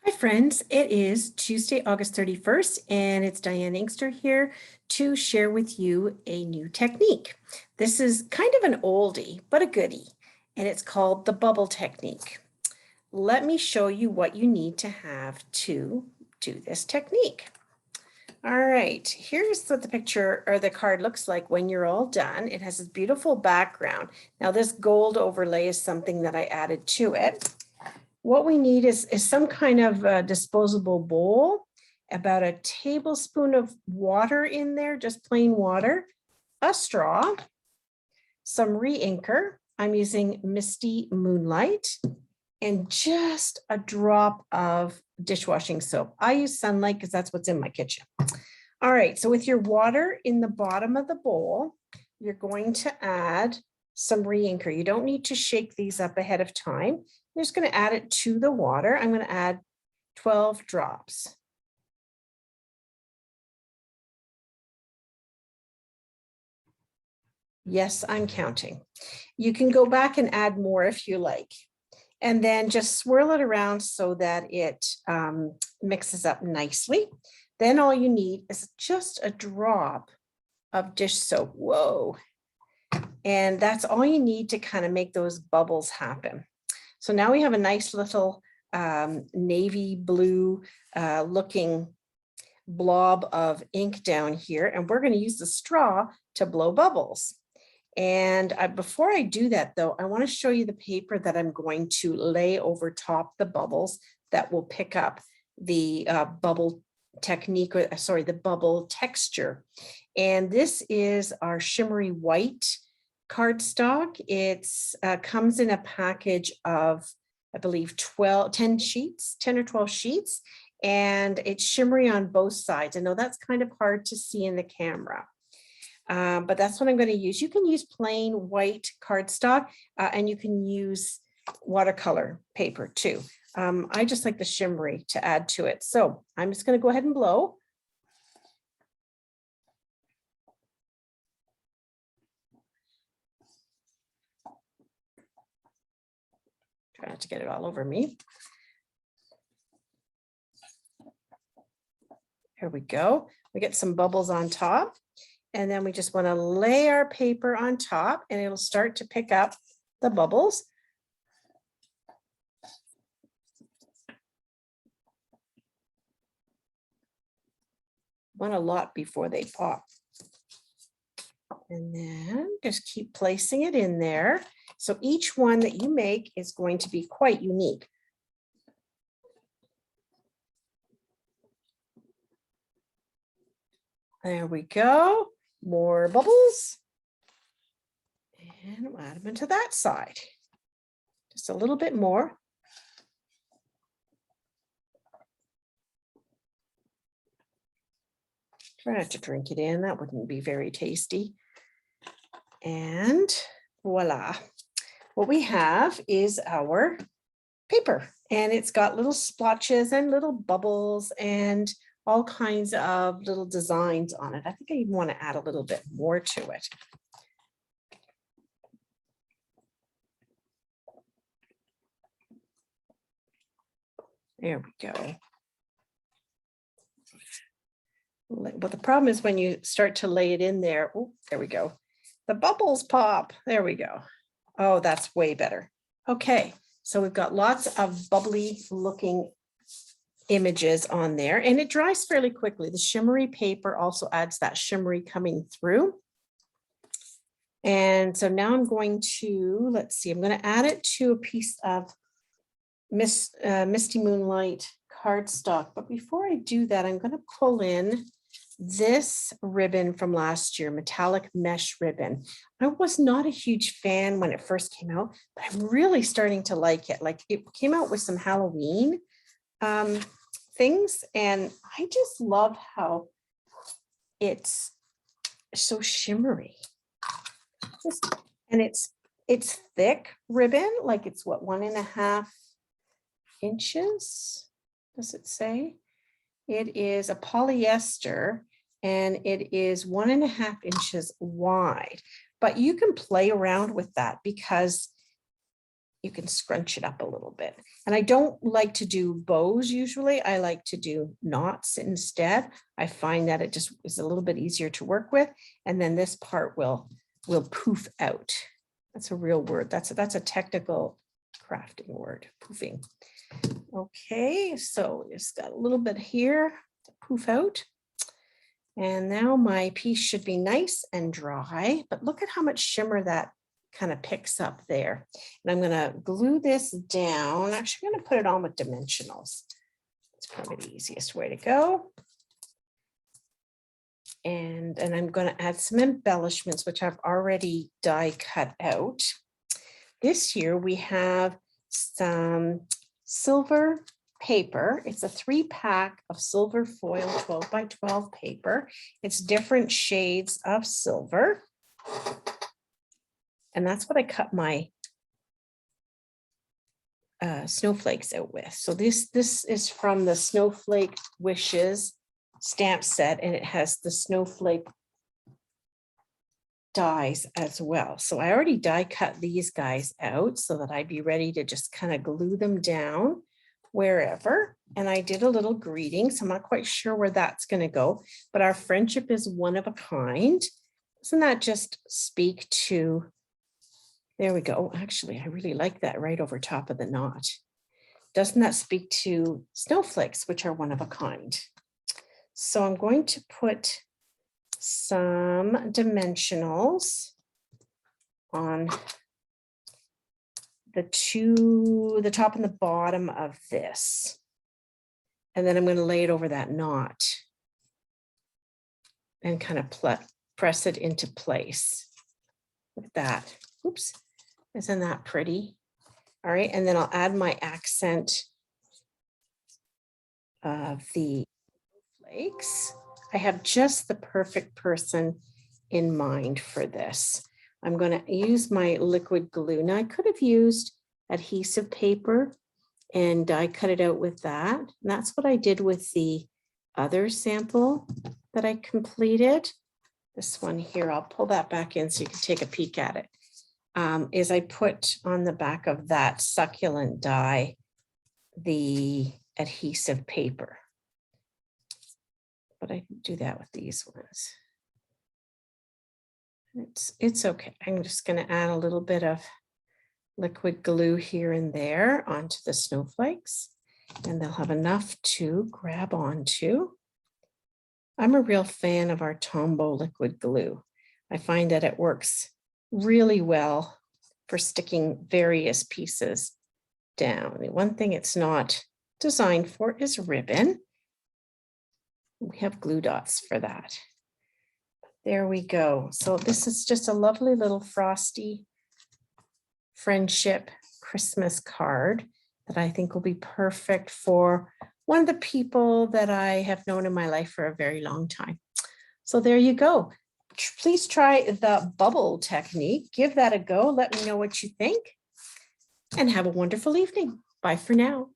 Hi friends, it is Tuesday, August 31st, and it's Diane Inkster here to share with you a new technique. This is kind of an oldie, but a goodie, and it's called the bubble technique. Let me show you what you need to have to do this technique. All right, here's what the picture or the card looks like when you're all done. It has this beautiful background. Now this gold overlay is something that I added to it. What we need is some kind of disposable bowl, about a tablespoon of water in there, just plain water, a straw, some re-inker. I'm using Misty Moonlight, and just a drop of dishwashing soap. I use Sunlight because that's what's in my kitchen. All right, so with your water in the bottom of the bowl, you're going to add some re-inker. You don't need to shake these up ahead of time. I'm just going to add it to the water. I'm going to add 12 drops. Yes, I'm counting. You can go back and add more if you like. And then just swirl it around so that it mixes up nicely. Then all you need is just a drop of dish soap. Whoa. And that's all you need to kind of make those bubbles happen. So now we have a nice little navy blue looking blob of ink down here, and we're going to use the straw to blow bubbles. And before I do that though, I want to show you the paper that I'm going to lay over top the bubbles that will pick up the bubble technique, or sorry, the bubble texture. And this is our shimmery white cardstock. It's comes in a package of, I believe, 10 sheets, 10 or 12 sheets, and it's shimmery on both sides. I know that's kind of hard to see in the camera, but that's what I'm going to use. You can use plain white cardstock, and you can use watercolor paper too. I just like the shimmery to add to it. So I'm just going to go ahead and blow. Try not to get it all over me. Here we go. We get some bubbles on top, and then we just want to lay our paper on top, and it'll start to pick up the bubbles. Want a lot before they pop. And then just keep placing it in there. So each one that you make is going to be quite unique. There we go. More bubbles. And we'll add them into that side. Just a little bit more. Try not to drink it in. That wouldn't be very tasty. And voila. What we have is our paper, and it's got little splotches and little bubbles and all kinds of little designs on it. I think I even want to add a little bit more to it. There we go. But the problem is when you start to lay it in there, oh, there we go. The bubbles pop. There we go. Oh, that's way better. Okay, so we've got lots of bubbly looking images on there, and it dries fairly quickly. The shimmery paper also adds that shimmery coming through. And so now I'm going to, let's see, I'm going to add it to a piece of Misty Moonlight cardstock. But before I do that, I'm going to pull in this ribbon from last year, metallic mesh ribbon. I was not a huge fan when it first came out, but I'm really starting to like it. Like, it came out with some Halloween things, and I just love how it's so shimmery. And it's thick ribbon, like it's what, 1.5 inches, does it say? It is a polyester, and it is 1.5 inches wide, but you can play around with that because you can scrunch it up a little bit. And I don't like to do bows usually. I like to do knots instead. I find that it just is a little bit easier to work with. And then this part will poof out. That's a real word. That's a technical crafting word, poofing. Okay, so just got a little bit here to poof out. And now my piece should be nice and dry, but look at how much shimmer that kind of picks up there. And I'm going to glue this down. Actually, I'm going to put it on with dimensionals. It's probably the easiest way to go. And I'm going to add some embellishments, which I've already die cut out. This year we have some silver paper. It's a 3-pack of silver foil 12 by 12 paper. It's different shades of silver. And that's what I cut my snowflakes out with. So this is from the Snowflake Wishes stamp set, and it has the snowflake dies as well. So I already die cut these guys out so that I'd be ready to just kind of glue them down wherever. And I did a little greeting, so I'm not quite sure where that's going to go, but our friendship is one of a kind. Doesn't that just speak to, there we go. Actually, I really like that right over top of the knot. Doesn't that speak to snowflakes, which are one of a kind? So I'm going to put some dimensionals on the top and the bottom of this. And then I'm going to lay it over that knot and kind of press it into place like that. Oops, isn't that pretty? All right, and then I'll add my accent of the flakes. I have just the perfect person in mind for this. I'm going to use my liquid glue. Now I could have used adhesive paper and I cut it out with that. And that's what I did with the other sample that I completed. This one here, I'll pull that back in so you can take a peek at it. Is I put on the back of that succulent die the adhesive paper. But I can do that with these ones. It's okay. I'm just going to add a little bit of liquid glue here and there onto the snowflakes, and they'll have enough to grab onto. I'm a real fan of our Tombow liquid glue. I find that it works really well for sticking various pieces down. The one thing it's not designed for is ribbon. We have glue dots for that. There we go. So this is just a lovely little frosty friendship Christmas card that I think will be perfect for one of the people that I have known in my life for a very long time. So there you go. Please try the bubble technique. Give that a go. Let me know what you think and have a wonderful evening. Bye for now.